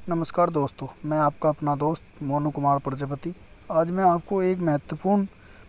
नमस्कार दोस्तों, मैं आपका अपना दोस्त मोनू कुमार प्रजापति। आज मैं आपको एक महत्वपूर्ण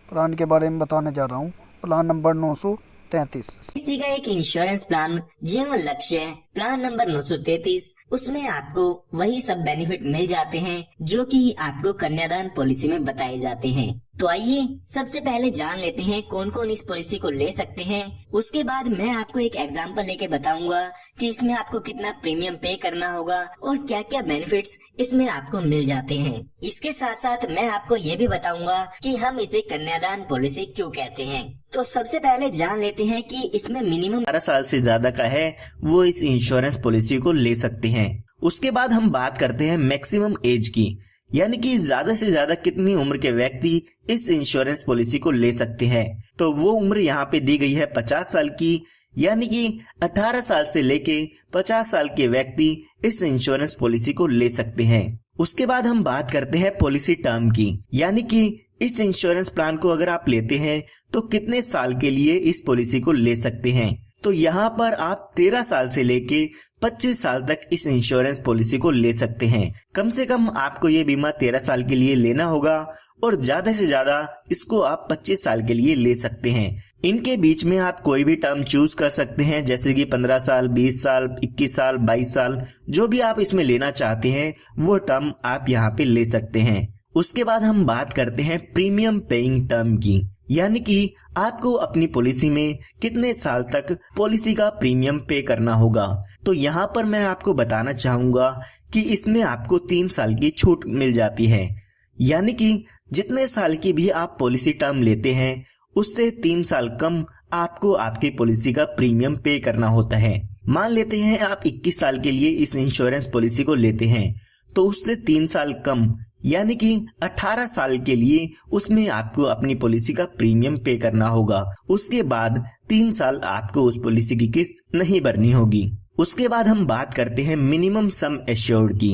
प्लान के बारे में बताने जा रहा हूँ। Plan number 933। किसी का एक इंश्योरेंस प्लान जीवन लक्ष्य है। प्लान नंबर 933, उसमें आपको वही सब बेनिफिट मिल जाते हैं जो कि आपको कन्यादान पॉलिसी में बताए जाते हैं। तो आइए सबसे पहले जान लेते हैं कौन कौन इस पॉलिसी को ले सकते हैं। उसके बाद मैं आपको एक एग्जांपल लेके बताऊंगा कि इसमें आपको कितना प्रीमियम पे करना होगा और क्या क्या बेनिफिट्स इसमें आपको मिल जाते हैं। इसके साथ साथ मैं आपको ये भी बताऊंगा कि हम इसे कन्यादान पॉलिसी क्यों कहते हैं। तो सबसे पहले जान लेते हैं कि इसमें मिनिमम 18 साल से ज्यादा का है वो इस इंश्योरेंस पॉलिसी को ले सकते हैं। उसके बाद हम बात करते हैं मैक्सिमम एज की, यानी कि ज्यादा से ज्यादा कितनी उम्र के व्यक्ति इस इंश्योरेंस पॉलिसी को ले सकते हैं। तो वो उम्र यहाँ पे दी गई है 50 साल की, यानी कि 18 साल से लेके 50 साल के व्यक्ति इस इंश्योरेंस पॉलिसी को ले सकते हैं। उसके बाद हम बात करते हैं पॉलिसी टर्म की, यानी कि इस इंश्योरेंस प्लान को अगर आप लेते हैं तो कितने साल के लिए इस पॉलिसी को ले सकते हैं। तो यहाँ पर आप 13 साल से लेके 25 साल तक इस इंश्योरेंस पॉलिसी को ले सकते हैं। कम से कम आपको ये बीमा 13 साल के लिए लेना होगा और ज्यादा से ज्यादा इसको आप 25 साल के लिए ले सकते हैं। इनके बीच में आप कोई भी टर्म चूज कर सकते हैं, जैसे कि 15 साल, 20 साल, 21 साल, 22 साल, जो भी आप इसमें लेना चाहते हैं वो टर्म आप यहाँ पे ले सकते हैं। उसके बाद हम बात करते हैं प्रीमियम पेइंग टर्म की, यानी कि आपको अपनी पॉलिसी में कितने साल तक पॉलिसी का प्रीमियम पे करना होगा। तो यहाँ पर मैं आपको बताना चाहूंगा कि इसमें आपको 3 साल की छूट मिल जाती है, यानी कि जितने साल की भी आप पॉलिसी टर्म लेते हैं उससे 3 साल कम आपको आपकी पॉलिसी का प्रीमियम पे करना होता है। मान लेते हैं आप 21 साल के लिए इस इंश्योरेंस पॉलिसी को लेते हैं, तो उससे 3 साल कम यानी कि 18 साल के लिए उसमें आपको अपनी पॉलिसी का प्रीमियम पे करना होगा। उसके बाद 3 साल आपको उस पॉलिसी की किस्त नहीं भरनी होगी। उसके बाद हम बात करते हैं मिनिमम सम एश्योर्ड की।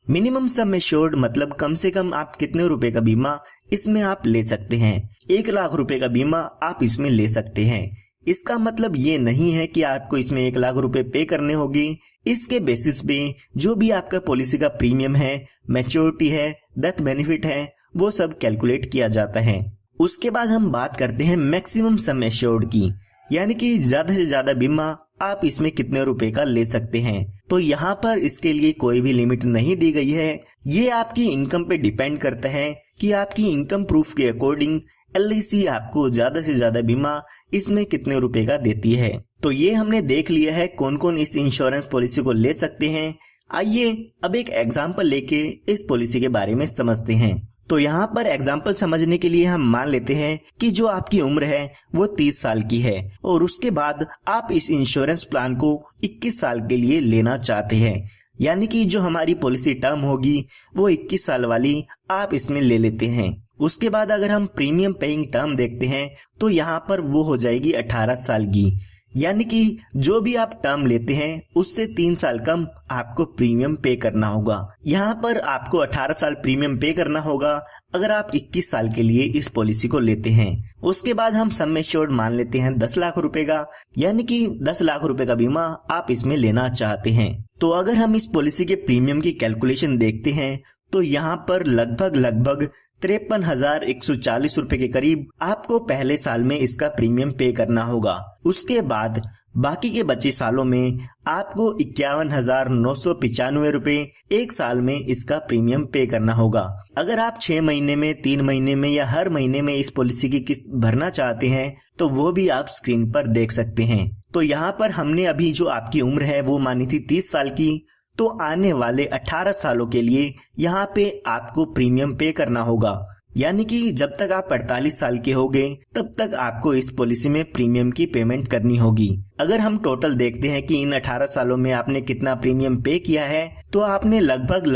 मिनिमम सम एश्योर्ड मतलब कम से कम आप कितने रुपए का बीमा इसमें आप ले सकते हैं। 1 लाख रुपए का बीमा आप इसमें ले सकते हैं। इसका मतलब ये नहीं है कि आपको इसमें 1 लाख रुपए पे करने होंगे। इसके बेसिस पे जो भी आपका पॉलिसी का प्रीमियम है, मैच्योरिटी है, डेथ बेनिफिट है, वो सब कैलकुलेट किया जाता है। उसके बाद हम बात करते हैं मैक्सिमम सम एश्योर्ड की, यानी कि ज्यादा से ज्यादा बीमा आप इसमें कितने रुपए का ले सकते हैं। तो यहाँ पर इसके लिए कोई भी लिमिट नहीं दी गई है। ये आपकी इनकम पे डिपेंड करता है कि आपकी इनकम प्रूफ के अकॉर्डिंग LIC आपको ज्यादा से ज्यादा बीमा इसमें कितने रुपए का देती है। तो ये हमने देख लिया है कौन कौन इस इंश्योरेंस पॉलिसी को ले सकते हैं। आइए अब एक एग्जांपल लेके इस पॉलिसी के बारे में समझते हैं। तो यहाँ पर एग्जांपल समझने के लिए हम मान लेते हैं कि जो आपकी उम्र है वो 30 साल की है और उसके बाद आप इस इंश्योरेंस प्लान को 21 साल के लिए लेना चाहते हैं, यानी कि जो हमारी पॉलिसी टर्म होगी वो 21 साल वाली आप इसमें ले लेते हैं। उसके बाद अगर हम प्रीमियम पेइंग टर्म देखते हैं तो यहाँ पर वो हो जाएगी 18 साल की, यानी कि जो भी आप टर्म लेते हैं उससे 3 साल कम आपको प्रीमियम पे करना होगा। यहाँ पर आपको 18 साल प्रीमियम पे करना होगा अगर आप 21 साल के लिए इस पॉलिसी को लेते हैं। उसके बाद हम सम एश्योर्ड मान लेते हैं 10 लाख रुपए का, यानी कि 10 लाख रुपए का बीमा आप इसमें लेना चाहते हैं। तो अगर हम इस पॉलिसी के प्रीमियम की कैलकुलेशन देखते हैं तो यहाँ पर लगभग 53,140 रुपए के करीब आपको पहले साल में इसका प्रीमियम पे करना होगा। उसके बाद बाकी के बचे सालों में आपको 51,995 रुपए एक साल में इसका प्रीमियम पे करना होगा। अगर आप 6 महीने में, 3 महीने में या हर महीने में इस पॉलिसी की किस्त भरना चाहते हैं तो वो भी आप स्क्रीन पर देख सकते हैं। तो यहाँ पर हमने अभी जो आपकी उम्र है वो मानी थी 30 साल की, तो आने वाले 18 सालों के लिए यहाँ पे आपको प्रीमियम पे करना होगा, यानी कि जब तक आप 48 साल के होंगे तब तक आपको इस पॉलिसी में प्रीमियम की पेमेंट करनी होगी। अगर हम टोटल देखते हैं कि इन 18 सालों में आपने कितना प्रीमियम पे किया है तो आपने लगभग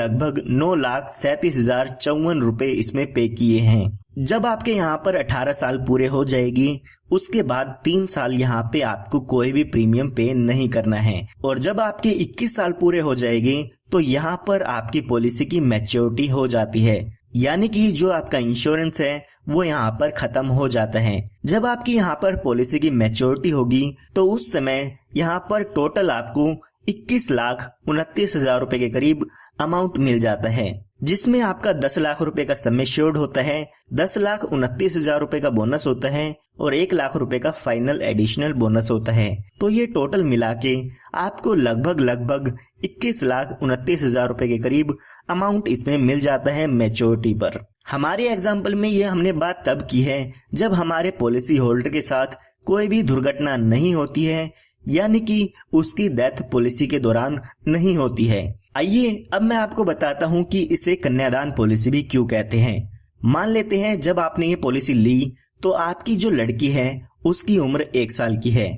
9,37,054 रुपए इसमें पे किए हैं। जब आपके यहाँ पर 18 साल पूरे हो जाएगी उसके बाद 3 साल यहाँ पे आपको कोई भी प्रीमियम पे नहीं करना है और जब आपके 21 साल पूरे हो जाएंगे तो यहाँ पर आपकी पॉलिसी की मैच्योरिटी हो जाती है, यानी कि जो आपका इंश्योरेंस है वो यहाँ पर खत्म हो जाता है। जब आपकी यहाँ पर पॉलिसी की मैच्योरिटी होगी तो उस समय यहाँ पर टोटल आपको 21,29,000 रुपए के करीब अमाउंट मिल जाता है, जिसमें आपका 10 लाख रुपए का सम एश्योर्ड होता है, 10,29,000 रुपए का बोनस होता है और 1 लाख रुपए का फाइनल एडिशनल बोनस होता है। तो ये टोटल मिला के आपको लगभग 21,29,000 रुपए के करीब अमाउंट इसमें मिल जाता है मैच्योरिटी पर। हमारे एग्जाम्पल में ये हमने बात तब की है जब हमारे पॉलिसी होल्डर के साथ कोई भी दुर्घटना नहीं होती है, यानी कि उसकी डेथ पॉलिसी के दौरान नहीं होती है। आइए अब मैं आपको बताता हूँ कि इसे कन्यादान पॉलिसी भी क्यों कहते हैं। मान लेते हैं जब आपने ये पॉलिसी ली तो आपकी जो लड़की है उसकी उम्र 1 साल की है।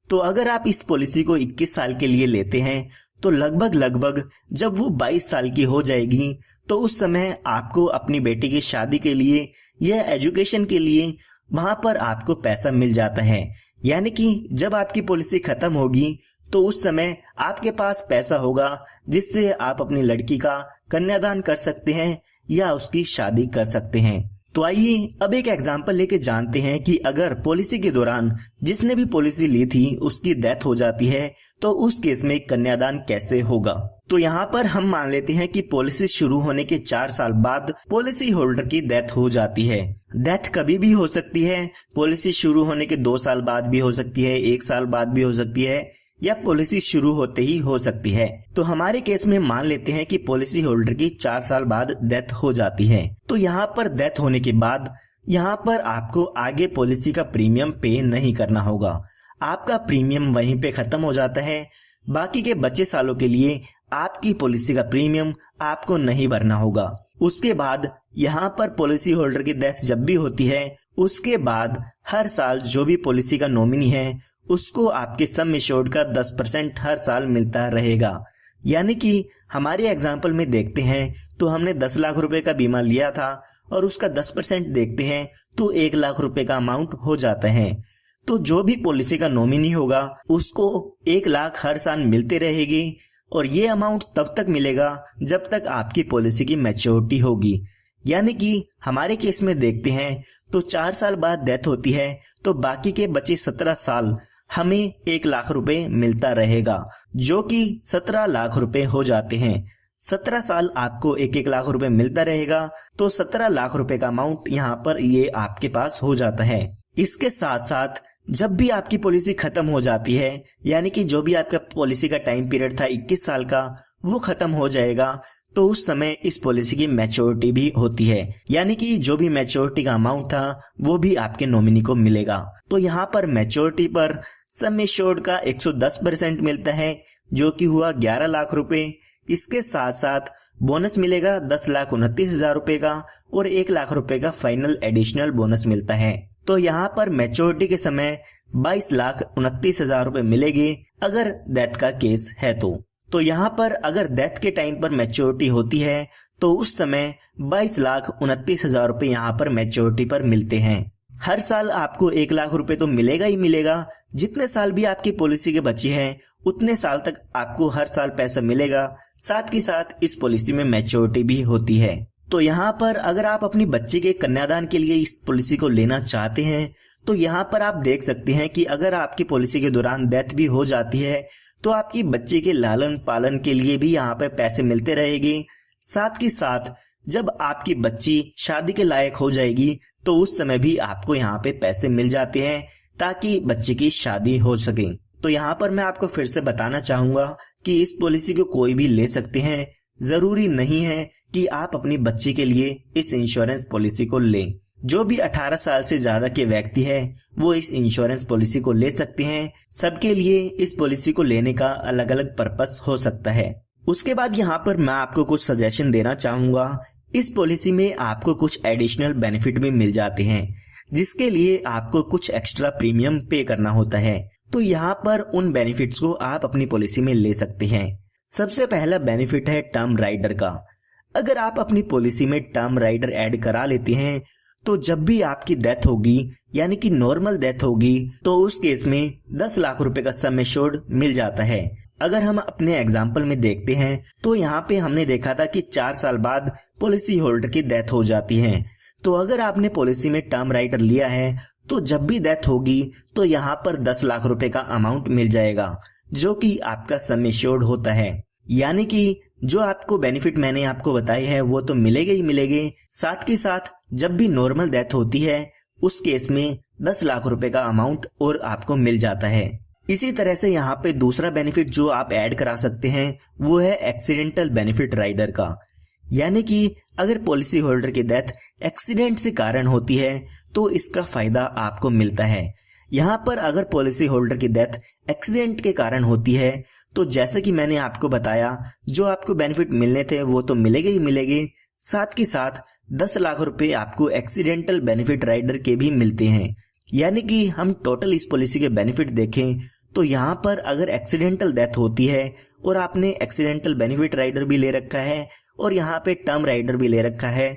तो अगर आप इस पॉलिसी को 21 साल के लिए लेते हैं तो लगभग जब वो 22 साल की हो जाएगी तो उस समय आपको अपनी बेटी की शादी के लिए या एजुकेशन के लिए वहां पर आपको पैसा मिल जाता है। यानी कि जब आपकी पॉलिसी खत्म होगी तो उस समय आपके पास पैसा होगा जिससे आप अपनी लड़की का कन्यादान कर सकते हैं या उसकी शादी कर सकते हैं। तो आइए अब एक एग्जांपल लेके जानते हैं कि अगर पॉलिसी के दौरान जिसने भी पॉलिसी ली थी उसकी डेथ हो जाती है तो उस केस में कन्यादान कैसे होगा। तो यहाँ पर हम मान लेते हैं कि पॉलिसी शुरू होने के 4 साल बाद पॉलिसी होल्डर की डेथ हो जाती है। डेथ कभी भी हो सकती है, पॉलिसी शुरू होने के 2 साल बाद भी हो सकती है, 1 साल बाद भी हो सकती है या पॉलिसी शुरू होते ही हो सकती है। तो हमारे केस में मान लेते हैं कि पॉलिसी होल्डर की 4 साल बाद डेथ हो जाती है। तो यहाँ पर डेथ होने के बाद यहाँ पर आपको आगे पॉलिसी का प्रीमियम पे नहीं करना होगा, आपका प्रीमियम वहीं पे खत्म हो जाता है। बाकी के बचे सालों के लिए आपकी पॉलिसी का प्रीमियम आपको नहीं भरना होगा। उसके बाद यहाँ पर पॉलिसी होल्डर की डेथ जब भी होती है उसके बाद हर साल जो भी पॉलिसी का नॉमिनी है उसको आपके सम एश्योर्ड का 10% हर साल मिलता रहेगा। यानी कि हमारे एग्जाम्पल में देखते हैं तो हमने 10 लाख रुपए का बीमा लिया था और उसका 10% देखते हैं तो 1 लाख रुपए का अमाउंट हो जाता है। तो जो भी पॉलिसी का नॉमिनी होगा उसको 1 लाख हर साल मिलते रहेगी और ये अमाउंट तब तक मिलेगा जब तक आपकी पॉलिसी की मैच्योरिटी होगी। यानी कि हमारे केस में देखते हैं तो 4 साल बाद डेथ होती है तो बाकी के बचे 17 साल हमें 1 लाख रुपए मिलता रहेगा, जो कि 17 लाख रुपए हो जाते हैं। 17 साल आपको 1 लाख रुपए मिलता रहेगा तो 17 लाख रुपए का अमाउंट यहाँ पर ये आपके पास हो जाता है। इसके साथ साथ जब भी आपकी पॉलिसी खत्म हो जाती है, यानी कि जो भी आपका पॉलिसी का टाइम पीरियड था 21 साल का वो खत्म हो जाएगा, तो उस समय इस पॉलिसी की मैच्योरिटी भी होती है। यानी कि जो भी मैच्योरिटी का अमाउंट था वो भी आपके नॉमिनी को मिलेगा। तो यहाँ पर मैच्योरिटी पर सम एश्योर्ड का 110% मिलता है, जो कि हुआ 11 लाख रुपए। इसके साथ साथ बोनस मिलेगा 10,29,000 रुपए का और 1 लाख रुपए का फाइनल एडिशनल बोनस मिलता है। तो यहाँ पर मैच्योरिटी के समय 22,29,000 रुपए मिलेंगे अगर डेथ का केस है। तो यहाँ पर अगर डेथ के टाइम पर मैच्योरिटी होती है तो उस समय 22,29,000 रुपए यहाँ पर मैच्योरिटी पर मिलते हैं। हर साल आपको 1 लाख रुपए तो मिलेगा ही मिलेगा। जितने साल भी आपकी पॉलिसी के बचे हैं उतने साल तक आपको हर साल पैसा मिलेगा। साथ ही साथ इस पॉलिसी में मैच्योरिटी भी होती है। तो यहाँ पर अगर आप अपनी बच्चे के कन्यादान के लिए इस पॉलिसी को लेना चाहते हैं तो यहाँ पर आप देख सकते हैं कि अगर आपकी पॉलिसी के दौरान डेथ भी हो जाती है तो आपकी बच्चे के लालन पालन के लिए भी यहाँ पे पैसे मिलते रहेंगे। साथ ही साथ जब आपकी बच्ची शादी के लायक हो जाएगी तो उस समय भी आपको यहाँ पे पैसे मिल जाते हैं ताकि बच्चे की शादी हो सके। तो यहाँ पर मैं आपको फिर से बताना चाहूंगा कि इस पॉलिसी को कोई भी ले सकते हैं, जरूरी नहीं है कि आप अपनी बच्ची के लिए इस इंश्योरेंस पॉलिसी को लें। जो भी 18 साल से ज्यादा के व्यक्ति है वो इस इंश्योरेंस पॉलिसी को ले सकते हैं। सबके लिए इस पॉलिसी को लेने का अलग अलग पर्पस हो सकता है। उसके बाद यहाँ पर मैं आपको कुछ सजेशन देना चाहूंगा। इस पॉलिसी में आपको कुछ एडिशनल बेनिफिट भी मिल जाते हैं जिसके लिए आपको कुछ एक्स्ट्रा प्रीमियम पे करना होता है। तो यहाँ पर उन बेनिफिट्स को आप अपनी पॉलिसी में ले सकते हैं। सबसे पहला बेनिफिट है टर्म राइडर का। अगर आप अपनी पॉलिसी में टर्म राइडर ऐड करा लेते हैं तो जब भी आपकी डेथ होगी, यानी कि नॉर्मल डेथ होगी, तो उस केस में 10 लाख रुपए का सम एश्योर्ड मिल जाता है। अगर हम अपने एग्जाम्पल में देखते हैं तो यहाँ पे हमने देखा था कि 4 साल बाद पॉलिसी होल्डर की डेथ हो जाती है। तो अगर आपने पॉलिसी में टर्म राइडर लिया है तो जब भी डेथ होगी तो यहाँ पर 10 लाख रुपए का अमाउंट मिल जाएगा, जो कि आपका सम एश्योर्ड होता है। यानी कि जो आपको बेनिफिट मैंने आपको बताए हैं वो तो मिलेंगे ही मिलेंगे, साथ के साथ जब भी नॉर्मल डेथ होती है उस केस में 10 लाख रुपए का अमाउंट और आपको मिल जाता है। इसी तरह से यहाँ पे दूसरा बेनिफिट जो आप ऐड करा सकते हैं वो है एक्सीडेंटल बेनिफिट राइडर का। यानी कि अगर पॉलिसी होल्डर की डेथ एक्सीडेंट से कारण होती है तो इसका फायदा आपको मिलता है। यहाँ पर अगर पॉलिसी होल्डर की डेथ एक्सीडेंट के कारण होती है तो जैसे कि मैंने आपको बताया जो आपको बेनिफिट मिलने थे वो तो मिलेंगे ही मिलेंगे, साथ के साथ 10 लाख रुपए आपको एक्सीडेंटल बेनिफिट राइडर के भी मिलते हैं। यानी कि हम टोटल इस पॉलिसी के बेनिफिट देखें तो यहाँ पर अगर एक्सीडेंटल डेथ होती है और आपने एक्सीडेंटल बेनिफिट राइडर भी ले रखा है और यहाँ पे टर्म राइडर भी ले रखा है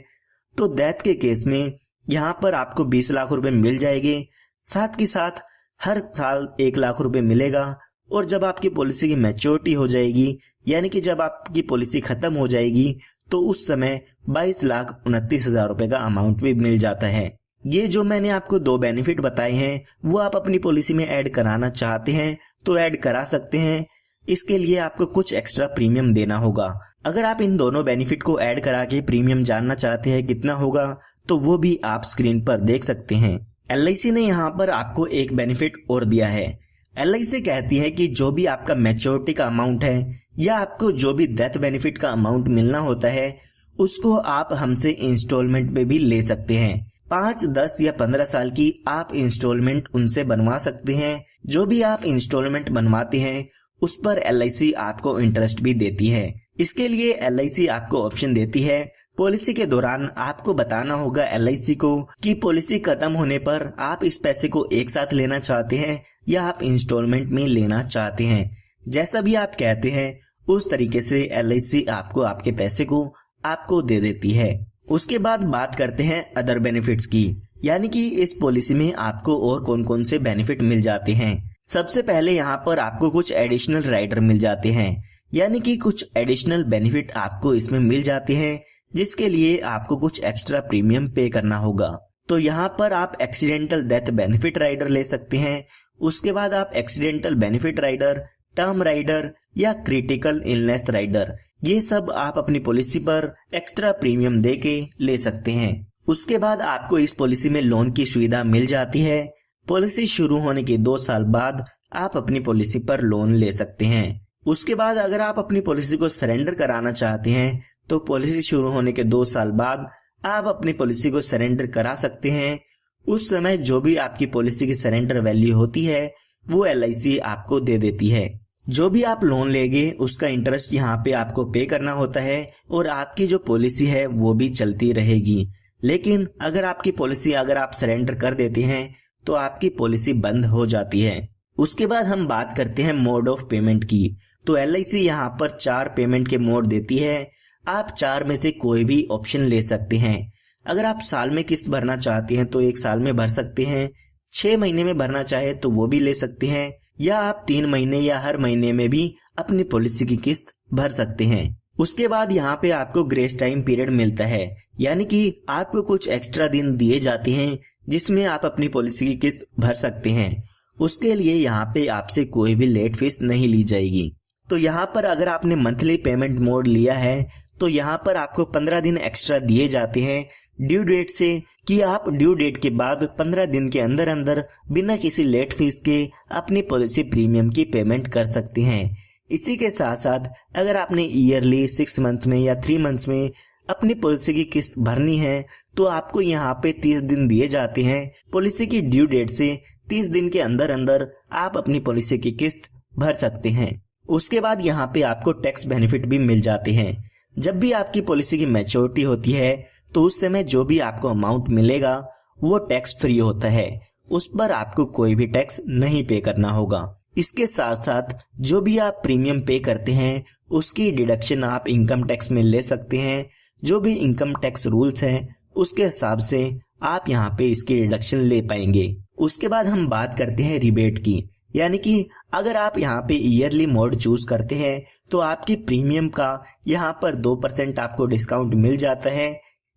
तो डेथ के केस में यहाँ पर आपको 20 लाख रुपए मिल जाएंगे, साथ के साथ हर साल 1 लाख रुपए मिलेगा। और जब आपकी पॉलिसी की मैच्योरिटी हो जाएगी यानी कि जब आपकी पॉलिसी खत्म हो जाएगी तो उस समय 22,29,000 रुपए का अमाउंट भी मिल जाता है। ये जो मैंने आपको 2 बेनिफिट बताए हैं वो आप अपनी पॉलिसी में ऐड कराना चाहते हैं तो ऐड करा सकते हैं। इसके लिए आपको कुछ एक्स्ट्रा प्रीमियम देना होगा। अगर आप इन दोनों बेनिफिट को ऐड करा के प्रीमियम जानना चाहते हैं कितना होगा तो वो भी आप स्क्रीन पर देख सकते हैं। LIC ने यहाँ पर आपको एक बेनिफिट और दिया है। LIC कहती है कि जो भी आपका मैच्योरिटी का अमाउंट है या आपको जो भी डेथ बेनिफिट का अमाउंट मिलना होता है उसको आप हमसे इंस्टॉलमेंट में भी ले सकते हैं। 5, 10 या 15 साल की आप इंस्टॉलमेंट उनसे बनवा सकते हैं। जो भी आप इंस्टॉलमेंट बनवाते हैं उस पर LIC आपको इंटरेस्ट भी देती है। इसके लिए LIC आपको ऑप्शन देती है, पॉलिसी के दौरान आपको बताना होगा LIC को कि पॉलिसी खत्म होने पर आप इस पैसे को एक साथ लेना चाहते हैं या आप इंस्टॉलमेंट में लेना चाहते हैं। जैसा भी आप कहते हैं उस तरीके से LIC आपको आपके पैसे को आपको दे देती है। उसके बाद बात करते हैं अदर बेनिफिट्स की, यानी कि इस पॉलिसी में आपको और कौन कौन से बेनिफिट मिल जाते हैं। सबसे पहले यहाँ पर आपको कुछ एडिशनल राइडर मिल जाते हैं, यानी कि कुछ एडिशनल बेनिफिट आपको इसमें मिल जाते हैं जिसके लिए आपको कुछ एक्स्ट्रा प्रीमियम पे करना होगा। तो यहाँ पर आप एक्सीडेंटल डेथ बेनिफिट राइडर ले सकते हैं। उसके बाद आप accidental benefit rider, term rider या क्रिटिकल इलनेस राइडर, ये सब आप अपनी पॉलिसी पर एक्स्ट्रा प्रीमियम देके ले सकते हैं। उसके बाद आपको इस पॉलिसी में लोन की सुविधा मिल जाती है। पॉलिसी शुरू होने के 2 साल बाद आप अपनी पॉलिसी पर लोन ले सकते हैं। उसके बाद अगर आप अपनी पॉलिसी को सरेंडर कराना चाहते हैं तो पॉलिसी शुरू होने के 2 साल बाद आप अपनी पॉलिसी को सरेंडर करा सकते हैं। उस समय जो भी आपकी पॉलिसी की सरेंडर वैल्यू होती है वो LIC आपको दे देती है। जो भी आप लोन लेंगे उसका इंटरेस्ट यहाँ पे आपको पे करना होता है और आपकी जो पॉलिसी है वो भी चलती रहेगी। लेकिन अगर आपकी पॉलिसी अगर आप सरेंडर कर देते हैं तो आपकी पॉलिसी बंद हो जाती है। उसके बाद हम बात करते हैं मोड ऑफ पेमेंट की। तो LIC यहाँ पर 4 पेमेंट के मोड देती है। आप 4 में से कोई भी ऑप्शन ले सकते हैं। अगर आप साल में किस्त भरना चाहते हैं तो 1 साल में भर सकते हैं, 6 महीने में भरना चाहे तो वो भी ले सकते हैं, या आप 3 महीने या हर महीने में भी अपनी पॉलिसी की किस्त भर सकते हैं। उसके बाद यहाँ पे आपको ग्रेस टाइम पीरियड मिलता है, यानी कि आपको कुछ एक्स्ट्रा दिन दिए जाते हैं जिसमें आप अपनी पॉलिसी की किस्त भर सकते हैं। उसके लिए यहाँ पे आपसे कोई भी लेट फीस नहीं ली जाएगी। तो यहाँ पर अगर आपने मंथली पेमेंट मोड लिया है तो यहाँ पर आपको 15 दिन एक्स्ट्रा दिए जाते हैं ड्यू डेट से, कि आप ड्यू डेट के बाद 15 दिन के अंदर अंदर बिना किसी लेट फीस के अपनी पॉलिसी प्रीमियम की पेमेंट कर सकते हैं। इसी के साथ साथ अगर आपने ईयरली 6 मंथ्स में या 3 मंथ्स में अपनी पॉलिसी की किस्त भरनी है तो आपको यहाँ पे 30 दिन दिए जाते हैं। पॉलिसी की ड्यू डेट से 30 दिन के अंदर अंदर आप अपनी पॉलिसी की किस्त भर सकते हैं। उसके बाद यहाँ पे आपको टैक्स बेनिफिट भी मिल जाते हैं। जब भी आपकी पॉलिसी की मैच्योरिटी होती है तो उस समय जो भी आपको अमाउंट मिलेगा वो टैक्स फ्री होता है, उस पर आपको कोई भी टैक्स नहीं पे करना होगा। इसके साथ साथ जो भी आप प्रीमियम पे करते हैं उसकी डिडक्शन आप इनकम टैक्स में ले सकते हैं। जो भी इनकम टैक्स रूल्स हैं उसके हिसाब से आप यहाँ पे इसकी डिडक्शन ले पाएंगे। उसके बाद हम बात करते हैं रिबेट की, यानी कि अगर आप यहाँ पे ईयरली मोड चूज करते हैं तो आपकी प्रीमियम का यहाँ पर 2% आपको डिस्काउंट मिल जाता है।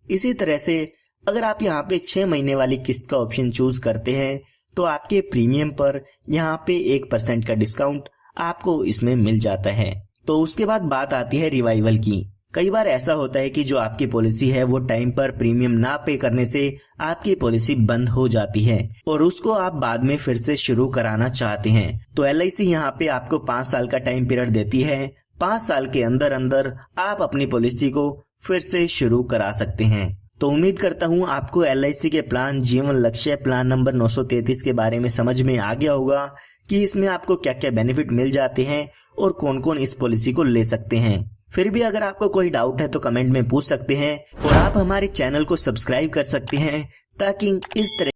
इसी तरह से अगर आप यहाँ पे 6 महीने वाली किस्त का ऑप्शन चूज करते हैं तो आपके प्रीमियम पर यहाँ पे 1% का डिस्काउंट आपको इसमें मिल जाता है। तो उसके बाद बात आती है रिवाइवल की। कई बार ऐसा होता है कि जो आपकी पॉलिसी है वो टाइम पर प्रीमियम ना पे करने से आपकी पॉलिसी बंद हो जाती है और उसको आप बाद में फिर से शुरू कराना चाहते हैं। तो LIC यहाँ पे आपको 5 साल का टाइम पीरियड देती है। 5 साल के अंदर अंदर आप अपनी पॉलिसी को फिर से शुरू करा सकते हैं। तो उम्मीद करता हूँ आपको LIC के प्लान जीवन लक्ष्य प्लान नंबर 933 के बारे में समझ में आ गया होगा कि इसमें आपको क्या क्या बेनिफिट मिल जाते हैं और कौन कौन इस पॉलिसी को ले सकते हैं। फिर भी अगर आपको कोई डाउट है तो कमेंट में पूछ सकते हैं और आप हमारे चैनल को सब्सक्राइब कर सकते हैं ताकि इस तरह